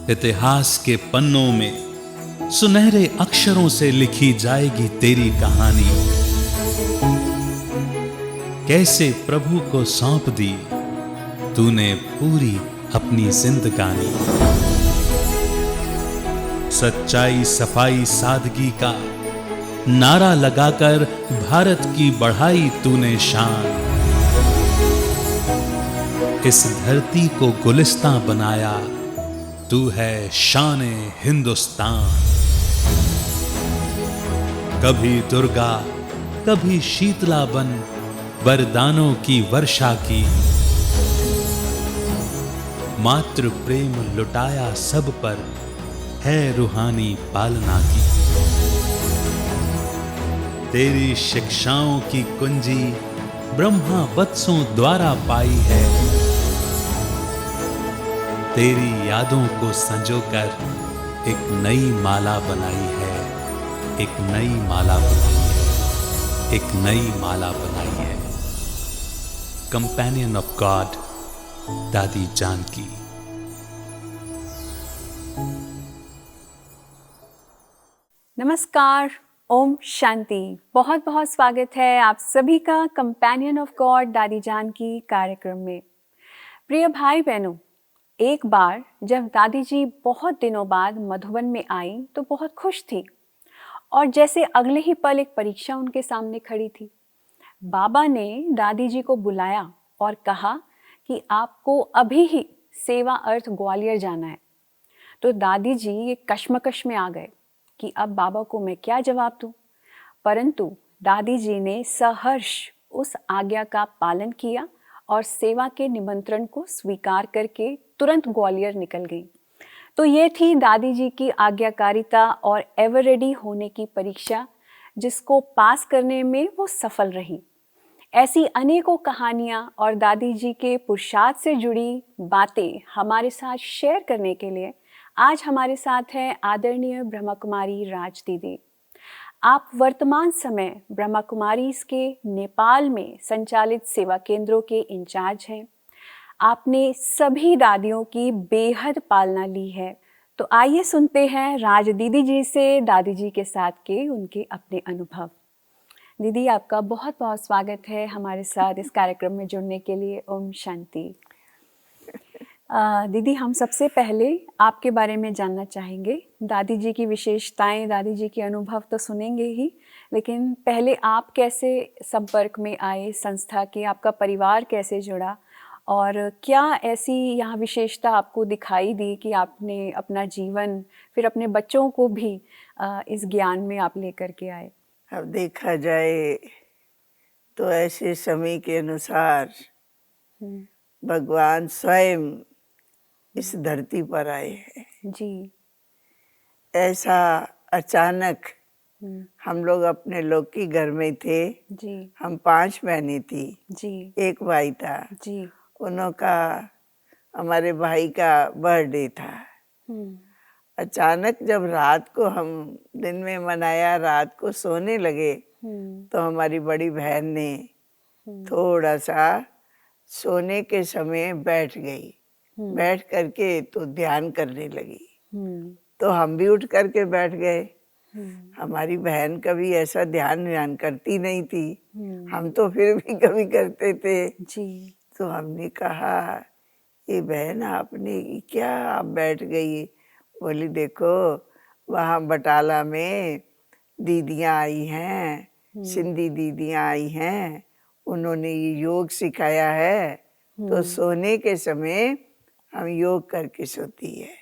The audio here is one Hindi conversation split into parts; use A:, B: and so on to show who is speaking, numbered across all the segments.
A: इतिहास के पन्नों में सुनहरे अक्षरों से लिखी जाएगी तेरी कहानी। कैसे प्रभु को सौंप दी तूने पूरी अपनी जिंदगानी। सच्चाई, सफाई, सादगी का नारा लगाकर भारत की बढ़ाई तूने शान। इस धरती को गुलिस्तां बनाया तू है शान-ए हिंदुस्तान। कभी दुर्गा, कभी शीतला बन वरदानों की वर्षा की। मातृ प्रेम लुटाया सब पर है रूहानी पालना की। तेरी शिक्षाओं की कुंजी ब्रह्मा वत्सों द्वारा पाई है। तेरी यादों को संजोकर एक नई माला बनाई है, एक नई माला बनाई है, एक नई माला बनाई है। कंपेनियन ऑफ गॉड, दादी जानकी।
B: नमस्कार, ओम शांति। बहुत बहुत स्वागत है आप सभी का कंपेनियन ऑफ गॉड दादी जानकी कार्यक्रम में। प्रिय भाई बहनों, एक बार जब दादी जी बहुत दिनों बाद मधुबन में आई तो बहुत खुश थी और जैसे अगले ही पल एक परीक्षा उनके सामने खड़ी थी। बाबा ने दादी जी को बुलाया और कहा कि आपको अभी ही सेवा अर्थ ग्वालियर जाना है। तो दादी जी एक कश्मकश में आ गए कि अब बाबा को मैं क्या जवाब दूं। परंतु दादी जी ने सहर्ष उस आज्ञा का पालन किया और सेवा के निमंत्रण को स्वीकार करके तुरंत ग्वालियर निकल गई। तो ये थी दादी जी की आज्ञाकारिता और एवर रेडी होने की परीक्षा, जिसको पास करने में वो सफल रही। ऐसी अनेकों कहानियाँ और दादी जी के पुरुषार्थ से जुड़ी बातें हमारे साथ शेयर करने के लिए आज हमारे साथ हैं आदरणीय ब्रह्मा कुमारी राज दीदी। आप वर्तमान समय ब्रह्मा कुमारीज के नेपाल में संचालित सेवा केंद्रों के इंचार्ज हैं। आपने सभी दादियों की बेहद पालना ली है। तो आइए सुनते हैं राज दीदी जी से दादी जी के साथ के उनके अपने अनुभव। दीदी, आपका बहुत बहुत स्वागत है हमारे साथ इस कार्यक्रम में जुड़ने के लिए। ओम शांति। दीदी, हम सबसे पहले आपके बारे में जानना चाहेंगे। दादी जी की विशेषताएं, दादी जी के अनुभव तो सुनेंगे ही, लेकिन पहले आप कैसे संपर्क में आए संस्था के, आपका परिवार कैसे जुड़ा और क्या ऐसी यहाँ विशेषता आपको दिखाई दी कि आपने अपना जीवन फिर अपने बच्चों को भी इस ज्ञान में आप लेकर के आए।
C: अब देखा जाए तो ऐसे समय के अनुसार भगवान स्वयं इस धरती पर आए हैं।
B: जी।
C: ऐसा अचानक हम लोग अपने लोग के घर में थे।
B: जी।
C: हम 5 बहनें थी।
B: जी।
C: एक भाई था।
B: जी।
C: उनका हमारे भाई का बर्थडे था। अचानक जब रात को हम दिन में मनाया, रात को सोने लगे तो हमारी बड़ी बहन ने थोड़ा सा सोने के समय बैठ गई। बैठ करके तो ध्यान करने लगी। तो हम भी उठ करके बैठ गए। हमारी बहन कभी ऐसा ध्यान करती नहीं थी। हम तो फिर भी कभी करते थे।
B: जी।
C: तो हमने कहा, ये बहन आपने क्या, आप बैठ गई? बोली, देखो वहाँ बटाला में दीदियाँ आई हैं, सिंधी दीदियाँ आई हैं, उन्होंने ये योग सिखाया है। तो सोने के समय हम योग करके सोती है।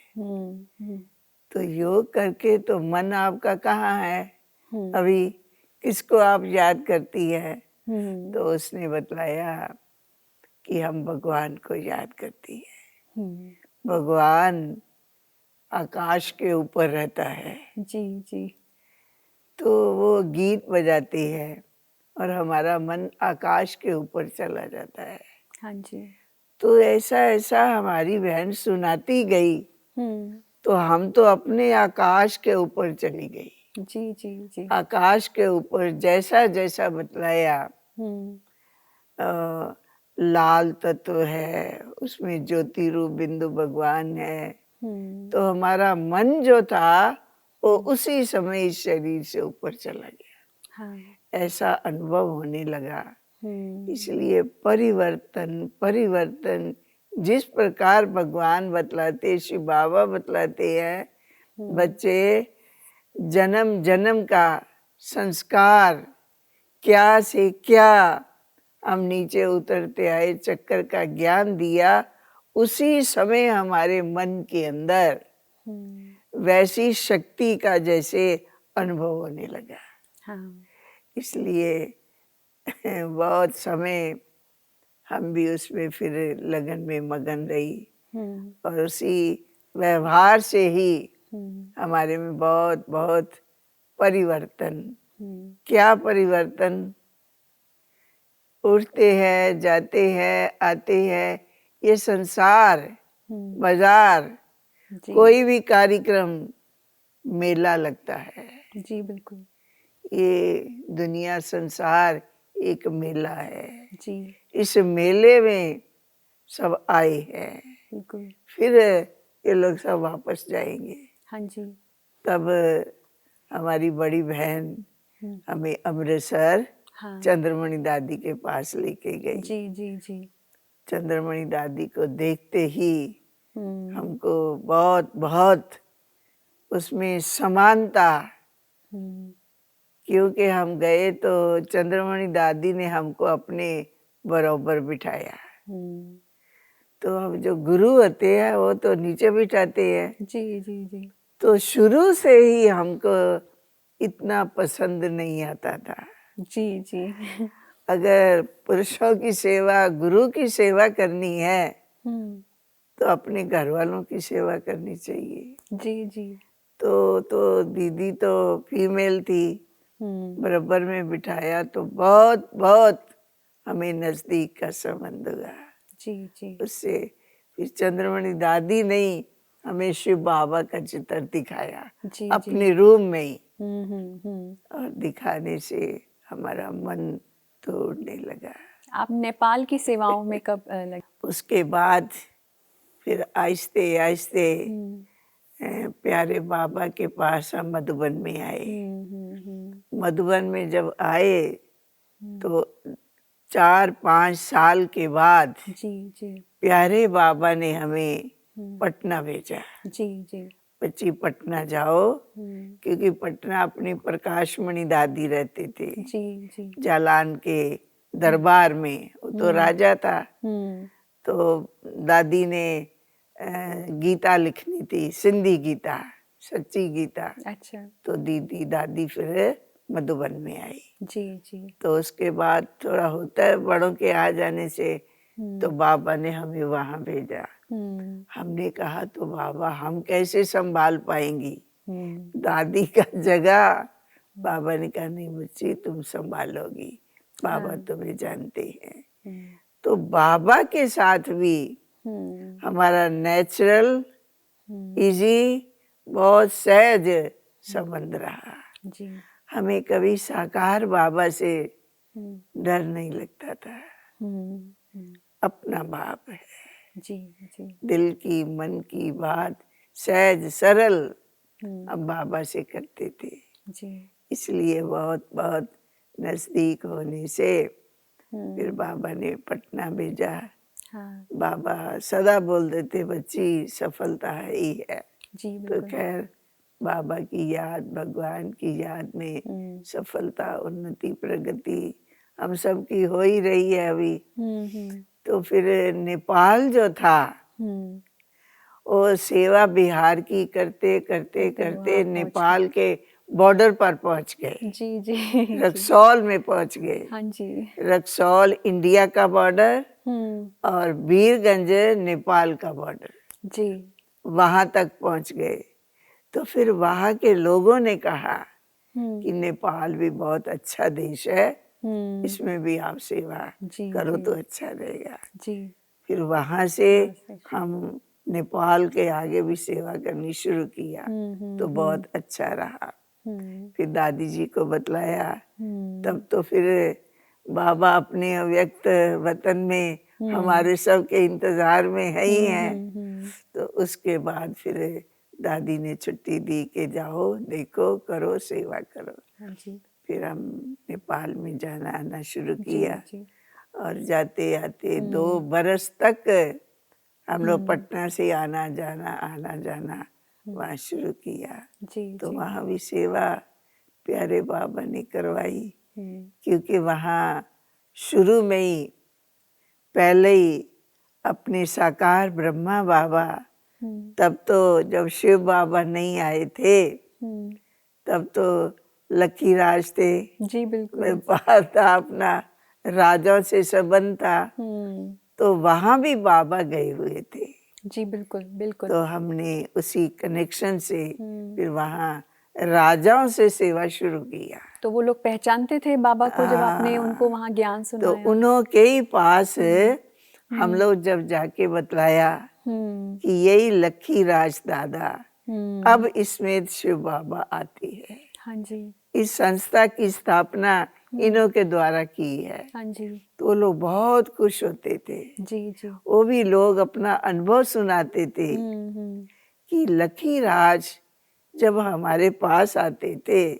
C: तो योग करके तो मन आपका कहाँ है? अभी किसको आप याद करती है? तो उसने बतलाया कि हम भगवान को याद करती है। भगवान आकाश के ऊपर रहता है।
B: जी। जी।
C: तो वो गीत बजाती है और हमारा मन आकाश के ऊपर चला जाता है।
B: हाँ जी।
C: तो ऐसा ऐसा हमारी बहन सुनाती गई। तो हम तो अपने आकाश के ऊपर चली गई।
B: जी। जी। जी।
C: आकाश के ऊपर जैसा जैसा बतलाया, लाल तत्व है, उसमें ज्योति रूप बिंदु भगवान है, तो हमारा मन जो था वो उसी समय इस शरीर से ऊपर चला गया।
B: हाँ।
C: ऐसा अनुभव होने लगा।
B: हम्म।
C: इसलिए परिवर्तन परिवर्तन जिस प्रकार भगवान बतलाते, शिव बाबा बतलाते हैं, बच्चे जन्म जन्म का संस्कार क्या से क्या हम नीचे उतरते आए, चक्कर का ज्ञान दिया, उसी समय हमारे मन के अंदर वैसी शक्ति का जैसे अनुभव होने लगा।
B: हाँ।
C: इसलिए बहुत समय हम भी उसमें फिर लगन में मगन रही और उसी व्यवहार से ही हमारे में बहुत बहुत परिवर्तन। क्या परिवर्तन? उठते हैं, जाते हैं, आते हैं, ये संसार, बाजार,
B: जी।
C: कोई भी कार्यक्रम, मेला लगता है।
B: जी बिल्कुल।
C: ये दुनिया संसार एक मेला है।
B: जी
C: इस मेले में सब आए हैं,
B: बिल्कुल।
C: फिर ये लोग सब वापस जाएंगे।
B: हाँ जी।
C: तब हमारी बड़ी बहन हमें अमृतसर
B: हाँ।
C: चंद्रमणि दादी के पास लेके गई।
B: जी जी जी।
C: चंद्रमणि दादी को देखते ही
B: हम्म।
C: हमको बहुत बहुत उसमें समानता, क्योंकि हम गए तो चंद्रमणि दादी ने हमको अपने बराबर बिठाया। तो अब जो गुरु होते हैं वो तो नीचे बिठाते हैं।
B: जी जी जी।
C: तो शुरू से ही हमको इतना पसंद नहीं आता था।
B: जी जी।
C: अगर पुरुषों की सेवा, गुरु की सेवा करनी है तो अपने घर वालों की सेवा करनी चाहिए।
B: जी जी।
C: तो दीदी तो फीमेल थी, बराबर में बिठाया तो बहुत बहुत हमें नजदीक का संबंध हुआ।
B: जी जी।
C: उससे फिर चंद्रमणि दादी ने हमें शिव बाबा का चित्र दिखाया
B: जी,
C: अपने रूम में ही।
B: हम्म।
C: और दिखाने से हमारा मन तोड़ने लगा।
B: आप नेपाल की सेवाओं में कब लगे?
C: उसके बाद फिर आहिस्ते आहिस्ते प्यारे बाबा के पास हम मधुबन में आए। मधुबन में जब आए तो 4-5 साल के बाद
B: जी जी।
C: प्यारे बाबा ने हमें पटना भेजा।
B: जी जी।
C: बच्ची पटना जाओ, क्योंकि पटना अपनी प्रकाशमणि दादी रहते थे।
B: जी जी।
C: जालान के दरबार में, वो तो राजा था। तो दादी ने गीता लिखनी थी, सिंधी गीता, सच्ची गीता।
B: अच्छा।
C: तो दीदी दादी फिर मधुबन में आई।
B: जी जी।
C: तो उसके बाद थोड़ा होता है बड़ों के आ जाने से, तो बाबा ने हमें वहां भेजा। हमने कहा तो बाबा हम कैसे संभाल पाएंगी दादी का जगह? बाबा ने कहा नहीं बच्ची तुम संभालोगी, बाबा तुम्हें जानते हैं। तो बाबा के साथ भी हमारा नेचुरल, इजी, बहुत सहज संबंध रहा।
B: जी। हमें
C: हमें कभी साकार बाबा से डर नहीं लगता था। अपना बाप है,
B: जी जी।
C: दिल की मन की बात सहज सरल हम बाबा से करते थे।
B: जी।
C: इसलिए बहुत बहुत नजदीक होने से फिर बाबा ने पटना भेजा।
B: हाँ।
C: बाबा सदा बोल देते बच्ची सफलता है ही है।
B: जी
C: तो
B: बिल्कुल।
C: खैर बाबा की याद, भगवान की याद में सफलता, उन्नति, प्रगति हम सब की हो ही रही है अभी। तो फिर नेपाल जो था वो सेवा बिहार की करते करते करते नेपाल के बॉर्डर पर पहुंच गए।
B: जी जी।
C: रक्सौल में पहुंच गए।
B: हाँ जी।
C: रक्सौल इंडिया का बॉर्डर और वीरगंज नेपाल का बॉर्डर,
B: जी।
C: वहां तक पहुंच गए। तो फिर वहां के लोगों ने कहा कि नेपाल भी बहुत अच्छा देश है, इसमें भी आप सेवा करो तो अच्छा रहेगा।
B: जी।
C: फिर वहां से हम नेपाल के आगे भी सेवा करनी शुरू किया। तो बहुत अच्छा रहा। फिर दादी जी को बतलाया, तब तो फिर बाबा अपने अव्यक्त वतन में हमारे सब के इंतजार में है ही हैं। तो उसके बाद फिर दादी ने छुट्टी दी कि जाओ, देखो, करो, सेवा करो।
B: हाँ जी।
C: फिर हम नेपाल में जाना आना शुरू
B: जी,
C: किया
B: जी।
C: और जाते आते 2 बरस तक हम लोग पटना से आना जाना वहाँ शुरू किया।
B: जी,
C: तो
B: जी।
C: वहाँ भी सेवा प्यारे बाबा ने करवाई,
B: हुँ,
C: क्योंकि वहाँ शुरू में ही पहले ही अपने साकार ब्रह्मा बाबा,
B: हुँ,
C: तब तो जब शिव बाबा नहीं आए थे
B: हुँ।
C: तब तो लकी राज थे,
B: जी, बिल्कुल।
C: व्यापार था अपना, राजाओं से संबंध था,
B: हुँ।
C: तो वहाँ भी बाबा गए हुए थे।
B: जी, बिल्कुल, बिल्कुल।
C: तो हमने उसी कनेक्शन से
B: हुँ।
C: फिर वहाँ राजाओं से सेवा शुरू किया।
B: तो वो लोग पहचानते थे बाबा को जब आपने उनको वहाँ ज्ञान
C: तो
B: सुनाया?
C: उन्हों के ही पास हम लोग जब जाके बतलाया
B: हुँ,
C: कि यही लक्की राज दादा,
B: हुँ।
C: अब इसमें शिव बाबा आती है।
B: हाँ जी,
C: इस संस्था की स्थापना इन्हों के द्वारा की है।
B: हाँ जी।
C: तो वो लोग बहुत खुश होते थे।
B: जी, जी।
C: वो भी लोग अपना अनुभव सुनाते थे
B: हुँ, हुँ।
C: कि लकी राज जब हमारे पास आते थे,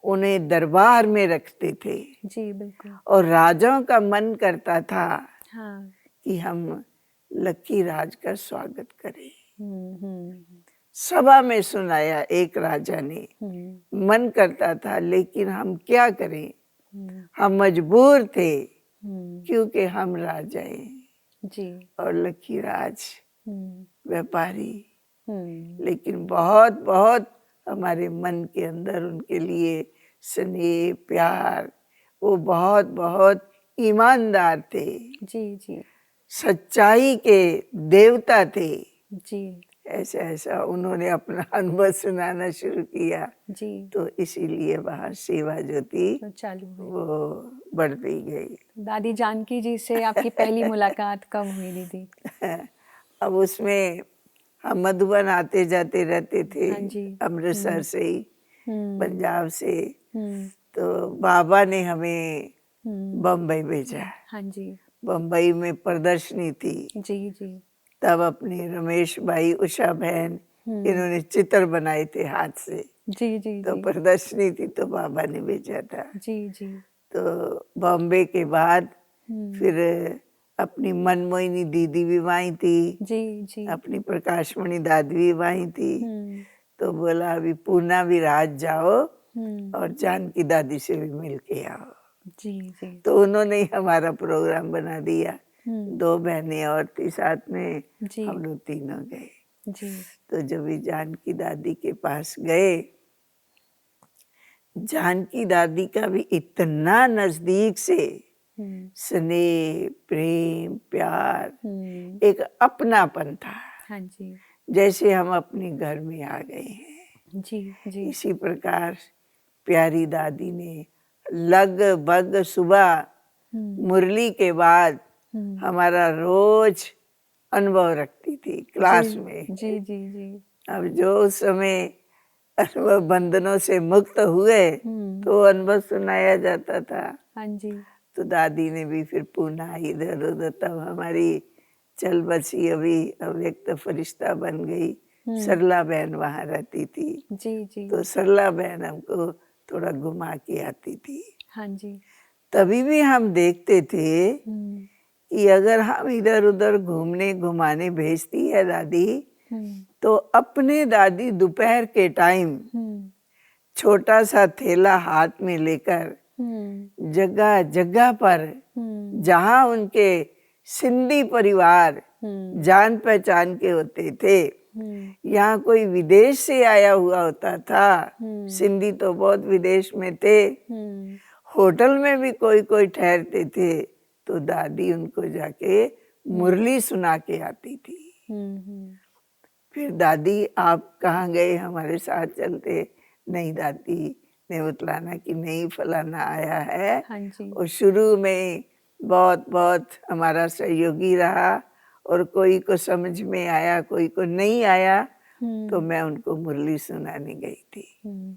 C: उन्हें दरबार में रखते थे
B: जी, बिल्कुल।
C: और राजाओं का मन करता था
B: हाँ।
C: कि हम लकी राज का स्वागत करें।
B: हुँ, हुँ,
C: सभा में सुनाया एक राजा ने,
B: हुँ,
C: मन करता था लेकिन हम क्या करें,
B: हुँ,
C: हम मजबूर थे
B: हुँ।
C: क्योंकि हम राजा हैं
B: जी।
C: और लकी राज
B: हुँ,
C: व्यापारी।
B: हुँ।
C: लेकिन बहुत बहुत हमारे मन के अंदर उनके लिए स्नेह प्यार, वो बहुत बहुत ईमानदार थे,
B: जी, जी,
C: सच्चाई के देवता थे।
B: जी,
C: ऐसा ऐसा उन्होंने अपना अनुभव सुनाना शुरू किया,
B: जी।
C: तो इसीलिए वहाँ सेवा जो थी
B: तो चालू हुई।
C: वो बढ़ती गई।
B: दादी जानकी जी से आपकी पहली मुलाकात कब हुई दीदी?
C: अब उसमें हम मधुबन आते जाते रहते थे,
B: हाँ जी।
C: अमृतसर से ही,
B: हुँ,
C: पंजाब से।
B: हुँ,
C: तो बाबा ने हमें
B: हुँ।
C: बम्बई भेजा।
B: हाँ जी।
C: बम्बई में प्रदर्शनी थी,
B: जी, जी।
C: तब अपने रमेश भाई, उषा बहन,
B: हुँ।
C: इन्होंने चित्र बनाए थे हाथ से।
B: जी, जी,
C: तो
B: जी।
C: प्रदर्शनी थी तो बाबा ने भेजा था।
B: जी, जी।
C: तो बॉम्बे के बाद
B: हुँ।
C: फिर अपनी मनमोहिनी दीदी भी वहीं थी,
B: जी, जी।
C: अपनी प्रकाशमणि दादी भी वहीं थी।
B: हुँ,
C: तो बोला अभी पूना भी रात जाओ
B: हुँ।
C: और जानकी दादी से भी मिल के आओ।
B: जी, जी।
C: तो उन्होंने ही हमारा प्रोग्राम बना दिया।
B: हुँ।
C: 2 बहनें और थी साथ में,
B: जी,
C: हम लोग तीनों गए।
B: जी।
C: तो जब भी जानकी दादी के पास गए, जानकी दादी का भी इतना नजदीक से
B: हुँ,
C: स्नेह, प्रेम, प्यार,
B: हुँ।
C: एक अपनापन था,
B: हाँ जी।
C: जैसे हम अपने घर में आ गए हैं।
B: जी, जी।
C: इसी प्रकार प्यारी दादी ने लगभग सुबह
B: हुँ,
C: मुरली के बाद
B: हुँ।
C: हमारा रोज अनुभव रखती थी
B: जी,
C: क्लास में।
B: जी, जी, जी।
C: अब जो उस समय अनुभव बंधनों से मुक्त हुए
B: हुँ।
C: तो अनुभव सुनाया जाता था।
B: हाँ जी।
C: तो दादी ने भी फिर पुनः इधर उधर, तब हमारी चल बसी अभी अव्यक्त फरिश्ता बन गई।
B: हुँ।
C: सरला बहन वहाँ रहती थी,
B: जी, जी।
C: तो सरला बहन हमको थोड़ा घुमा के आती थी।
B: हाँ जी।
C: तभी भी हम देखते थे
B: हुँ,
C: कि अगर हम इधर उधर घूमने घुमाने भेजती है दादी,
B: हुँ,
C: तो अपने दादी दोपहर के टाइम
B: हुँ,
C: छोटा सा थैला हाथ में लेकर
B: हुँ,
C: जगह जगह पर,
B: हुँ,
C: जहाँ उनके सिंधी परिवार
B: हुँ,
C: जान पहचान के होते थे,
B: हुँ,
C: यहाँ कोई विदेश से आया हुआ होता था,
B: हुँ,
C: सिंधी तो बहुत विदेश में थे,
B: हुँ,
C: होटल में भी कोई कोई ठहरते थे, तो दादी उनको जाके मुरली सुना के आती थी।
B: हुँ,
C: फिर दादी आप कहाँ गए, हमारे साथ चलते। नहीं दादी ने बतलाना कि नहीं फलाना आया है।
B: हाँ जी।
C: और शुरू में बहुत बहुत हमारा सहयोगी रहा, और कोई को समझ में आया कोई को नहीं आया, तो
B: हुँ,
C: मैं उनको मुरली सुनाने गई थी।
B: हुँ,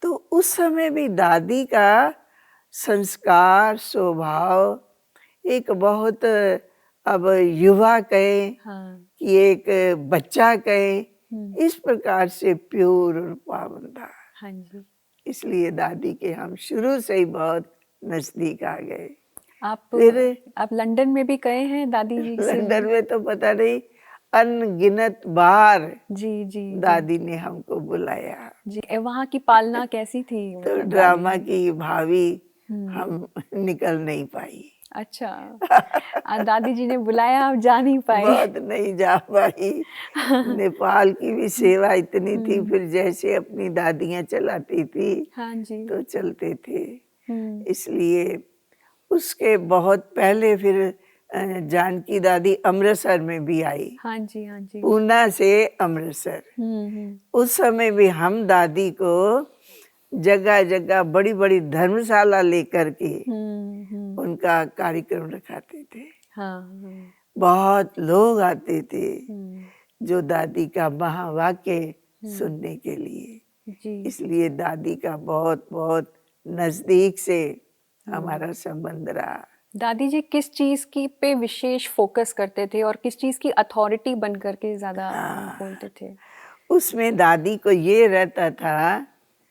C: तो उस समय भी दादी का संस्कार स्वभाव एक बहुत, अब युवा कहें
B: हाँ,
C: कि एक बच्चा कहे, इस प्रकार से प्योर और पावन था।
B: हाँ जी।
C: इसलिए दादी के हम शुरू से ही बहुत नजदीक आ गए।
B: आप
C: फिर
B: आप लंदन में भी गए हैं दादी जी से
C: लंदन
B: मिलने?
C: में तो पता नहीं अनगिनत बार
B: जी जी जी
C: दादी ने हमको बुलाया।
B: जी। वहाँ की पालना कैसी थी,
C: तो
B: मतलब दादी
C: ड्रामा
B: की?
C: की भाभी हम निकल नहीं पाई।
B: अच्छा। दादी जी ने बुलाया, आप जा नहीं पाए?
C: बहुत नहीं जा पाई। नेपाल की भी सेवा इतनी थी, फिर जैसे अपनी दादियाँ चलाती थी
B: हाँ जी।
C: तो चलते थे।
B: हम्म।
C: इसलिए उसके बहुत पहले फिर जानकी दादी अमृतसर में भी आई,
B: हाँ जी। हाँ जी।
C: पूना से अमृतसर।
B: हम्म।
C: उस समय भी हम दादी को जगह जगह बड़ी बड़ी धर्मशाला लेकर के
B: हम्म।
C: उनका कार्यक्रम रखाते थे।
B: हाँ हाँ।
C: बहुत लोग आते थे
B: हम्म।
C: जो दादी का महावाक्य सुनने के लिए।
B: जी।
C: इसलिए दादी का बहुत बहुत नजदीक से हमारा संबंध रहा।
B: दादी जी किस चीज की पे विशेष फोकस करते थे और किस चीज की अथॉरिटी बन करके ज्यादा बोलते थे?
C: उसमें दादी को ये रहता था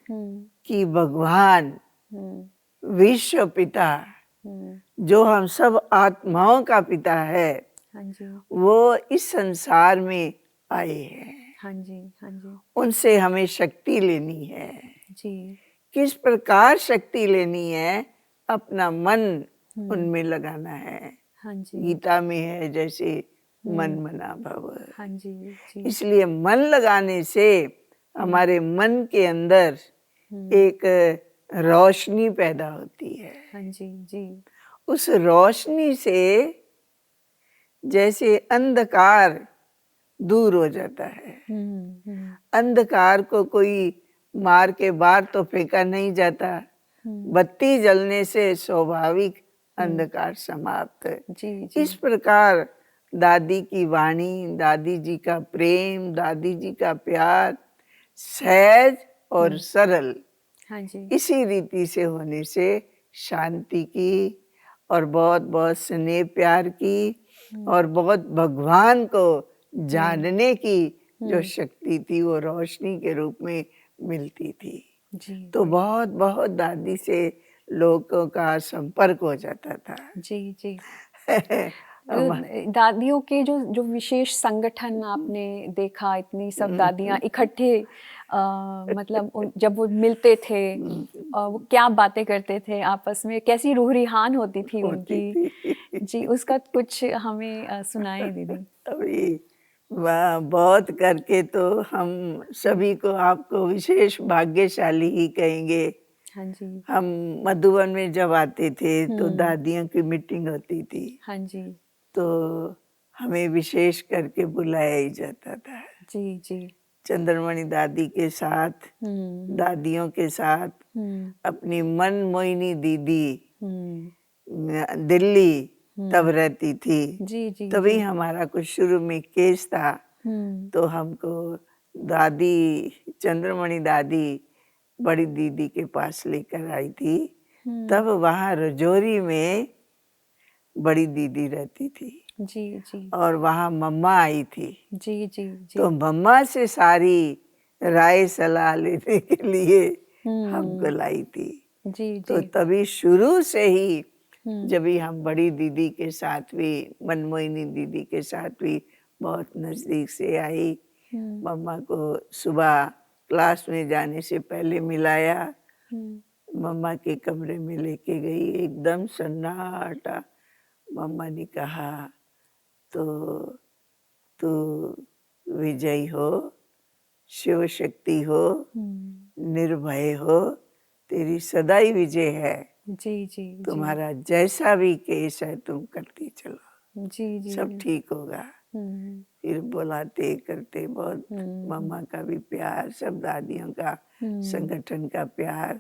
B: हम्म
C: कि भगवान
B: हम्म
C: विश्व पिता,
B: हम्म।
C: जो हम सब आत्माओं का पिता है,
B: हाँ जी।
C: वो इस संसार में आए हैं।
B: हाँ जी। हाँ जी।
C: उनसे हमें शक्ति लेनी है।
B: जी।
C: किस प्रकार शक्ति लेनी है? अपना मन उनमें लगाना है।
B: हाँ जी।
C: गीता में है जैसे मन मना भव।
B: हाँ जी। जी।
C: इसलिए मन लगाने से हमारे मन के अंदर एक रोशनी पैदा होती है।
B: हाँ जी। जी।
C: उस रोशनी से जैसे अंधकार दूर हो जाता है। अंधकार को कोई मार के बाहर तो फेंका नहीं जाता, बत्ती जलने से स्वाभाविक अंधकार समाप्त।
B: जी जी।
C: इस प्रकार दादी की वाणी, दादी जी का प्रेम, दादी जी का प्यार सहज और सरल,
B: हाँ जी।
C: इसी रीति से होने से शांति की और बहुत बहुत स्नेह प्यार की और बहुत भगवान को जानने की जो शक्ति थी वो रोशनी के रूप में मिलती थी।
B: जी।
C: तो बहुत बहुत दादी से लोगों का संपर्क हो जाता था।
B: जी जी। दादियों के जो जो विशेष संगठन आपने देखा, इतनी सब दादियाँ इकट्ठे मतलब जब वो मिलते थे वो क्या बातें करते थे आपस में, कैसी रूह रिहान होती थी उनकी? जी, उसका कुछ हमें सुनाएं दीदी।
C: अभी बहुत करके तो हम सभी को आपको विशेष भाग्यशाली ही कहेंगे।
B: हाँ जी।
C: हम मधुबन में जब आते थे तो दादियों की मीटिंग होती थी।
B: हाँ जी।
C: तो हमें विशेष करके बुलाया ही जाता था।
B: जी जी।
C: चंद्रमणि दादी के साथ, दादियों के साथ, अपनी मन मोहिनी दीदी दिल्ली तब रहती थी।
B: जी जी।
C: तभी हमारा कुछ शुरू में केस था। तो हमको दादी, चंद्रमणि दादी बड़ी दीदी के पास लेकर आई थी। तब वहाँ रजौरी में बड़ी दीदी रहती थी।
B: जी जी। और
C: वहाँ मम्मा आई थी।
B: जी जी जी।
C: तो मम्मा से सारी राय सलाह लेने के लिए हमको लाई थी।
B: जी
C: तो
B: जी।
C: तभी शुरू से ही जब भी हम बड़ी दीदी के साथ भी, मनमोहिनी दीदी के साथ भी बहुत नजदीक से आई। मम्मा को सुबह क्लास में जाने से पहले मिलाया, मम्मा के कमरे में लेके गई, एकदम सन्नाटा। मम्मा ने कहा, तो तू विजयी हो, शिव शक्ति हो, निर्भय हो, तेरी सदा ही विजय है।
B: जी जी।
C: तुम्हारा जैसा भी केस है तुम करती चलो,
B: जी जी।
C: सब ठीक होगा। फिर बुलाते करते बहुत, मम्मा का भी प्यार, सब दादियों का संगठन का प्यार।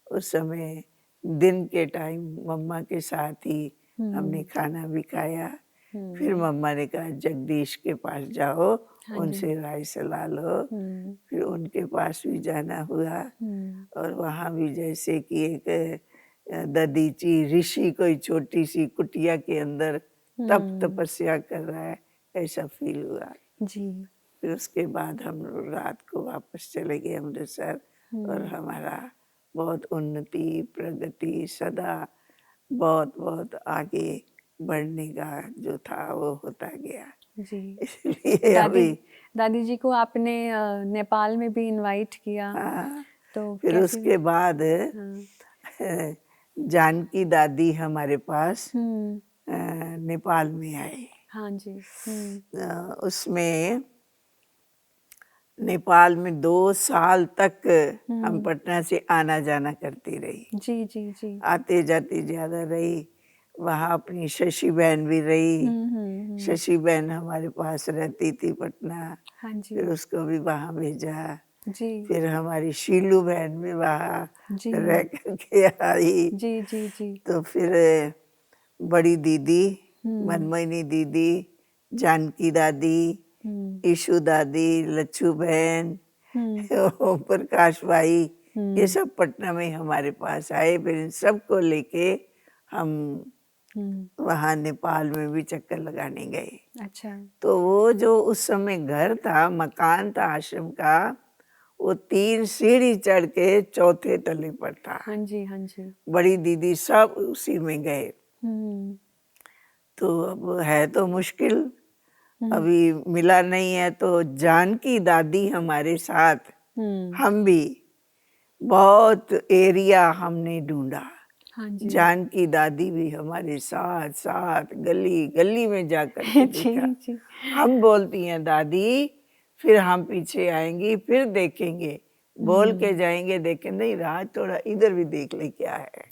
C: उस समय दिन के टाइम मम्मा के साथ ही हमने खाना भी खाया। फिर मम्मा ने कहा जगदीश के पास जाओ, उनसे राय सलाह लो। फिर उनके पास भी जाना हुआ और वहाँ भी जैसे कि एक ददीची ऋषि कोई छोटी सी कुटिया के अंदर तप तपस्या कर रहा है, ऐसा फील हुआ।
B: जी।
C: फिर उसके बाद हम लोग रात को वापस चले गए अमृतसर और हमारा बहुत उन्नति प्रगति सदा बहुत बहुत आगे बढ़ने का जो था वो होता गया।
B: जी।
C: इसलिए
B: दादी
C: अभी
B: दादी जी को आपने नेपाल में भी इनवाइट किया,
C: हाँ,
B: तो
C: फिर
B: कैसे?
C: उसके बाद
B: हाँ।
C: जानकी दादी हमारे पास
B: हम्म।
C: नेपाल में आए।
B: हाँ जी।
C: उसमें नेपाल में 2 साल तक हम पटना से आना जाना करती रही।
B: जी जी जी।
C: आते जाते ज्यादा रही। वहाँ अपनी शशि बहन भी रही। शशि बहन हमारे पास रहती थी पटना।
B: हाँ जी।
C: फिर उसको भी वहाँ भेजा।
B: जी
C: फिर हमारी शीलू बहन भी वहाँ
B: जी
C: रह करके आई।
B: जी जी जी।
C: तो फिर बड़ी दीदी मनमोहिनी दीदी, जानकी दादी, ईशु दादी, लच्छू बहन, ओम प्रकाश भाई, ये सब पटना में हमारे पास आए। फिर इन सबको लेके हम वहाँ नेपाल में भी चक्कर लगाने गए।
B: अच्छा।
C: तो वो जो उस समय घर था, मकान था आश्रम का, वो 3 सीढ़ी चढ़ के 4थे तले पर था।
B: हाँ जी हाँ जी।
C: बड़ी दीदी सब उसी में गए। तो अब है तो मुश्किल, अभी मिला नहीं है। तो जानकी दादी हमारे साथ, हम भी बहुत एरिया हमने ढूंढा।
B: हाँ जी।
C: जानकी दादी भी हमारे साथ साथ गली गली में जाकर के देखा।
B: जी।
C: हम बोलती हैं दादी, फिर हम पीछे आएंगी, फिर देखेंगे, बोल के जाएंगे, देखें नहीं रहा, थोड़ा इधर भी देख ले क्या है,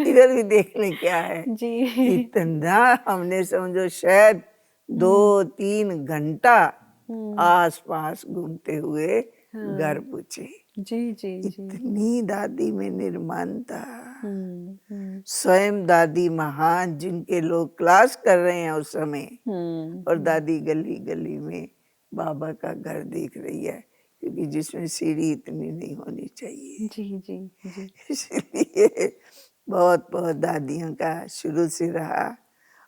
C: इधर भी देख ले क्या है।
B: जी।
C: इतना हमने समझो शायद 2-3 घंटा आस पास घूमते हुए घर पूछे।
B: जी जी जी।
C: इतनी दादी में निर्माणता। स्वयं दादी महान, जिनके लोग क्लास कर रहे हैं उस समय, और दादी गली गली में बाबा का घर देख रही है, क्योंकि जिसमें सीढ़ी इतनी नहीं होनी चाहिए।
B: जी जी जी।
C: इसलिए बहुत बहुत दादियों का शुरू से रहा।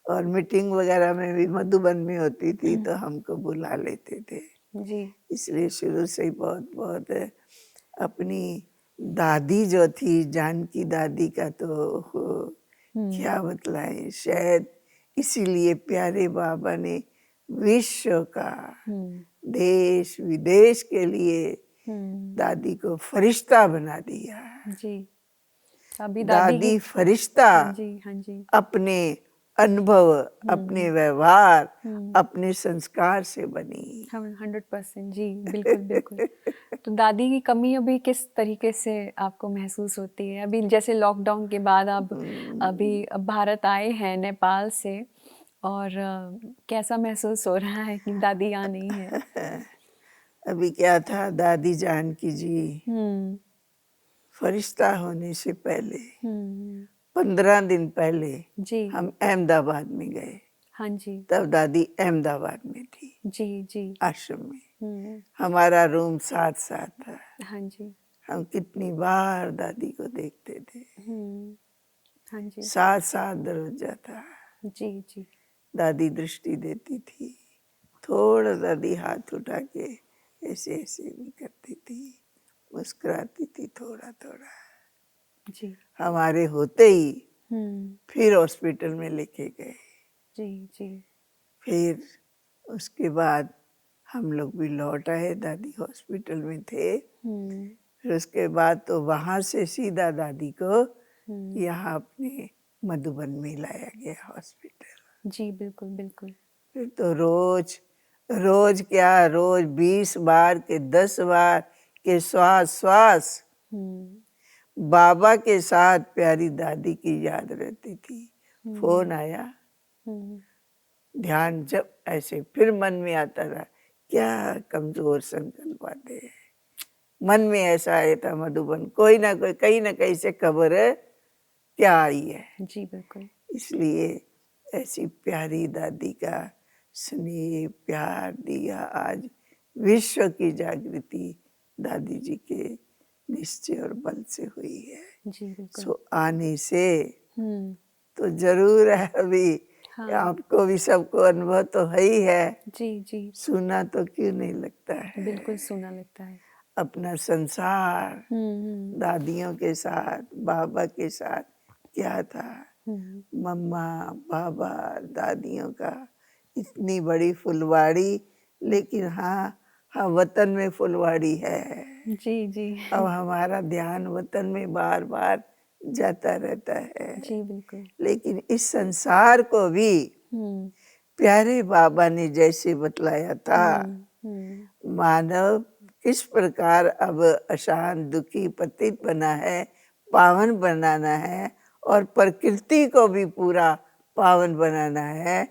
C: और मीटिंग वगैरह में भी मधुबन में होती थी तो हमको बुला लेते थे।
B: जी।
C: इसलिए शुरू से ही बहुत बहुत अपनी दादी जो थी, जानकी दादी का तो क्या बतलाएं। शायद इसीलिए प्यारे बाबा ने विश्व का, देश विदेश के लिए दादी को फरिश्ता बना दिया।
B: जी। अभी
C: दादी फरिश्ता
B: हाँ जी हाँ जी।
C: अपने अनुभव, अपने व्यवहार, अपने संस्कार से बनी।
B: 100% जी, बिल्कुल बिल्कुल। तो दादी की कमी अभी किस तरीके से आपको महसूस होती है? अभी जैसे लॉकडाउन के बाद आप अभी भारत आए हैं नेपाल से, और कैसा महसूस हो रहा है कि दादी यहाँ नहीं है?
C: अभी क्या था, दादी जानकी जी फरिश्ता होने से पहले 15 दिन पहले
B: जी।
C: हम अहमदाबाद में गए।
B: हाँ जी।
C: तब दादी अहमदाबाद में थी,
B: जी जी।
C: आश्रम में। हमारा रूम साथ साथ था।
B: हाँ जी।
C: हम कितनी बार दादी को देखते थे।
B: हाँ जी।
C: साथ साथ दरवाजा था।
B: जी जी।
C: दादी दृष्टि देती थी, थोड़ा दादी हाथ उठा के ऐसे ऐसे भी करती थी, मुस्कुराती थी थोड़ा थोड़ा।
B: जी।
C: हमारे होते ही फिर हॉस्पिटल में लेके गए।
B: जी जी।
C: फिर उसके बाद हम लोग भी लौट आए, दादी हॉस्पिटल में थे। फिर उसके बाद तो वहाँ से सीधा दादी को यहाँ अपने मधुबन में लाया गया हॉस्पिटल।
B: जी बिल्कुल बिल्कुल।
C: फिर तो रोज रोज क्या, रोज 20 बार के 10 बार के श्वास श्वास बाबा के साथ प्यारी दादी की याद रहती थी। फोन आया, ध्यान जब ऐसे फिर मन में आता था, क्या कमजोर संकल्प आते हैं। मन में ऐसा आया था, मधुबन कोई ना कोई कहीं ना कहीं से खबर क्या आई है।
B: जी बिल्कुल।
C: इसलिए ऐसी प्यारी दादी का स्नेह प्यार दिया आज विश्व की जागृति दादी जी के निश्चय और बल से हुई है।
B: जी बिल्कुल।
C: सो आने से तो जरूर है अभी
B: हाँ।
C: आपको भी सबको अनुभव तो है ही है,
B: जी जी,
C: सुना तो क्यों नहीं लगता है।
B: बिल्कुल सुना लगता है।
C: अपना संसार दादियों के साथ, बाबा के साथ क्या था, मम्मा बाबा दादियों का इतनी बड़ी फुलवाड़ी, लेकिन हाँ वतन में फुलवाड़ी है।
B: जी जी
C: अब हमारा ध्यान वतन में बार बार जाता रहता है,
B: जी बिल्कुल।
C: लेकिन इस संसार को भी
B: हम्म
C: प्यारे बाबा ने जैसे बतलाया था, मानव किस प्रकार अब अशांत दुखी पतित बना है, पावन बनाना है, और प्रकृति को भी पूरा पावन बनाना है।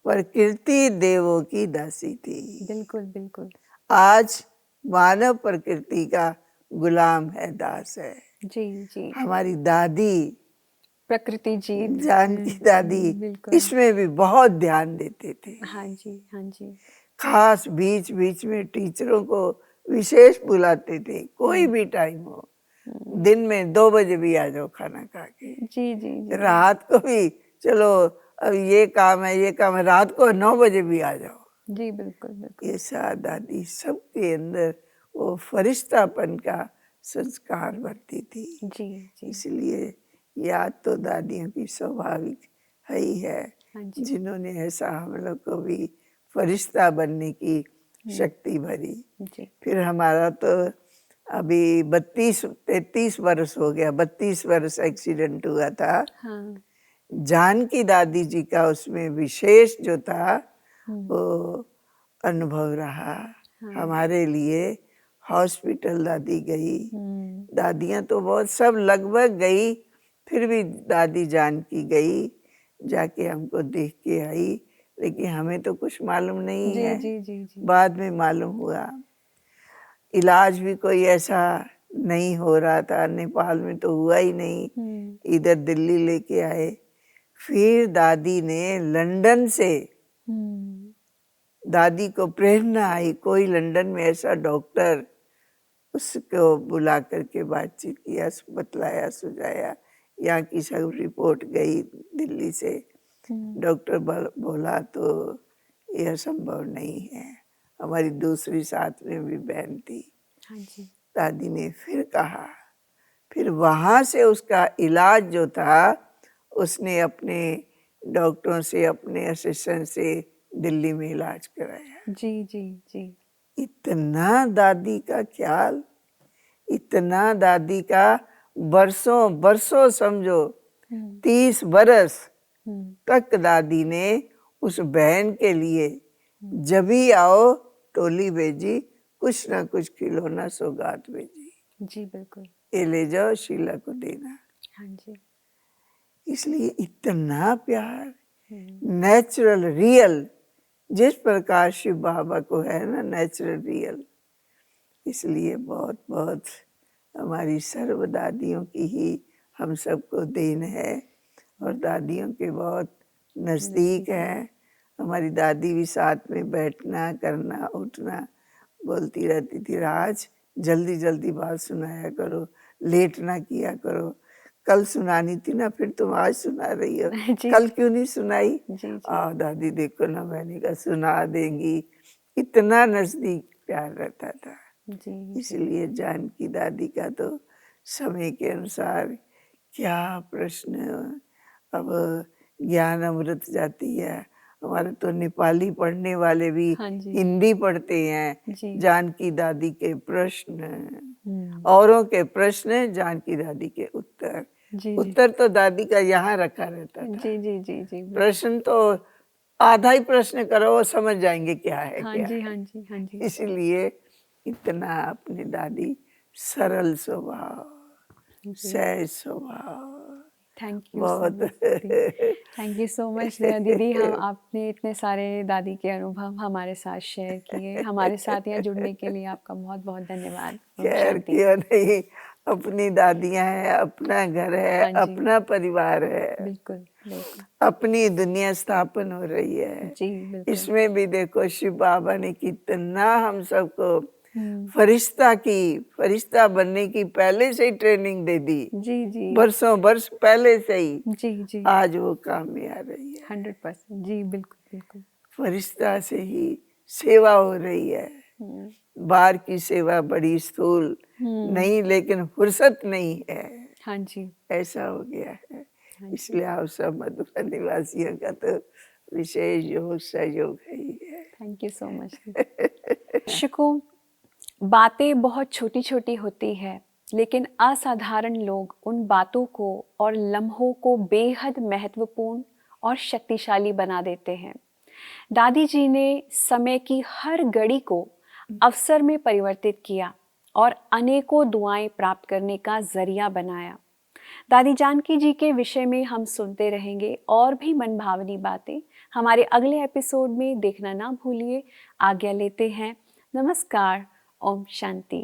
C: प्रकृति देवों की दासी थी,
B: बिल्कुल बिल्कुल।
C: आज मानव प्रकृति का गुलाम है, दास है।
B: जी जी,
C: हमारी दादी
B: प्रकृति जीत।
C: जानकी दादी
B: बिल्कुल।
C: इसमें भी बहुत ध्यान देते थे।
B: हाँ जी हाँ जी।
C: खास बीच बीच में टीचरों को विशेष बुलाते थे, कोई भी टाइम हो, दिन में 2 बजे भी आ जाओ खाना खा के,
B: जी जी जी,
C: रात को भी चलो अब ये काम है रात को 9 बजे भी आ जाओ।
B: जी बिल्कुल बिल्कुल।
C: ये सा दादी सबके अंदर वो फरिश्तापन का संस्कार भरती थी।
B: जी जी,
C: इसलिए याद तो दादियों की स्वाभाविक है ही है,
B: हाँ जी।
C: जिन्होंने ऐसा हम लोग को भी फरिश्ता बनने की शक्ति भरी।
B: जी
C: फिर हमारा तो अभी 32-33 वर्ष हो गया, 32 वर्ष एक्सीडेंट हुआ था।
B: हाँ।
C: जानकी दादी जी का उसमें विशेष जो था वो अनुभव रहा हमारे लिए। हॉस्पिटल दादी गई, दादियाँ तो बहुत सब लगभग गई, फिर भी दादी जानकी गई, जाके हमको देख के आई, लेकिन हमें तो कुछ मालूम नहीं
B: जी
C: है,
B: जी जी जी,
C: बाद में मालूम हुआ। इलाज भी कोई ऐसा नहीं हो रहा था, नेपाल में तो हुआ ही नहीं, इधर दिल्ली लेके आए। फिर दादी ने लंदन से, दादी को प्रेरणा आई, कोई लंदन में ऐसा डॉक्टर, उसको बुला करके बातचीत किया, बतलाया सुझाया, यहाँ की सब रिपोर्ट गई दिल्ली से। डॉक्टर बोला तो यह संभव नहीं है। हमारी दूसरी साथ में भी बहन थी,
B: हाँ जी।
C: दादी ने फिर कहा, फिर वहाँ से उसका इलाज जो था उसने अपने डॉक्टरों से, अपने असिस्टेंट से दिल्ली में इलाज कराया।
B: जी जी जी,
C: इतना दादी का ख्याल, इतना दादी का, बरसों बरसों समझो 30 बरस तक दादी ने उस बहन के लिए जब भी आओ टोली भेजी, कुछ ना कुछ खिलौना सौगात भेजी,
B: जी बिल्कुल।
C: ये ले जाओ शीला को देना।
B: हाँ जी।
C: इसलिए इतना प्यार, नेचुरल रियल, जिस प्रकार शिव बाबा को है ना नेचुरल रियल। इसलिए बहुत बहुत हमारी सर्व दादियों की ही हम सबको देन है, और दादियों के बहुत नज़दीक है। हमारी दादी भी साथ में बैठना करना उठना, बोलती रहती थी, राज जल्दी जल्दी बात सुनाया करो, लेट ना किया करो। कल सुनानी थी ना, फिर तुम आज सुना रही हो,
B: जी
C: कल क्यों नहीं सुनाई?
B: जी जी,
C: दादी देखो ना, मैंने कहा सुना देंगी। इतना नज़दीक प्यार रहता था।
B: जी
C: इसलिए जानकी दादी का तो समय के अनुसार क्या प्रश्न। अब ज्ञान अमृत जाती है, हमारे तो नेपाली पढ़ने वाले भी
B: हाँ जी,
C: हिंदी पढ़ते हैं।
B: जी।
C: जानकी दादी के प्रश्न, औरों के प्रश्न, जानकी दादी के उत्तर।
B: जी जी,
C: उत्तर तो दादी का यहाँ रखा रहता था,
B: जी जी जी जी,
C: प्रश्न तो आधा ही प्रश्न करो वो समझ जाएंगे क्या है
B: हाँ
C: क्या
B: जी
C: है।
B: हाँ जी हाँ जी।
C: इसलिए इतना अपनी दादी सरल स्वभाव, सहज स्वभाव,
B: थैंक यू सो
C: बहुत
B: मच दीदी, थैंक यू सो मच दीदी। हम आपने इतने सारे दादी के अनुभव हमारे साथ शेयर किए, हमारे साथ यहाँ जुड़ने के लिए आपका बहुत बहुत धन्यवाद। ओम
C: खैर
B: शांति।
C: क्यों नहीं, अपनी दादियाँ हैं, अपना घर है,
B: हाँ जी,
C: अपना परिवार है,
B: बिल्कुल बिल्कुल,
C: अपनी दुनिया स्थापन हो रही है।
B: जी बिल्कुल।
C: इसमें भी देखो शिव बाबा ने कितना हम सबको फरिश्ता बनने की पहले से ही ट्रेनिंग दे दी,
B: जी जी
C: बरसों बरस पहले से ही।
B: जी जी
C: आज वो काम में आ रही है।
B: 100%। जी बिल्कुल बिल्कुल।
C: फरिश्ता से ही सेवा हो रही है। बाहर की सेवा बड़ी स्थूल नहीं, लेकिन फुर्सत नहीं है,
B: हाँ जी
C: ऐसा हो गया है। इसलिए आप सब मधुरा निवासियों का तो विशेष योग सहयोग है ही है।
B: Thank you so much. दर्शकों, बातें बहुत छोटी छोटी होती है, लेकिन असाधारण लोग उन बातों को और लम्हों को बेहद महत्वपूर्ण और शक्तिशाली बना देते हैं। दादी जी ने समय की हर घड़ी को अवसर में परिवर्तित किया और अनेकों दुआएं प्राप्त करने का जरिया बनाया। दादी जानकी जी के विषय में हम सुनते रहेंगे और भी मनभावनी बातें हमारे अगले एपिसोड में देखना ना भूलिए। आज्ञा लेते हैं। नमस्कार। ओम शांति।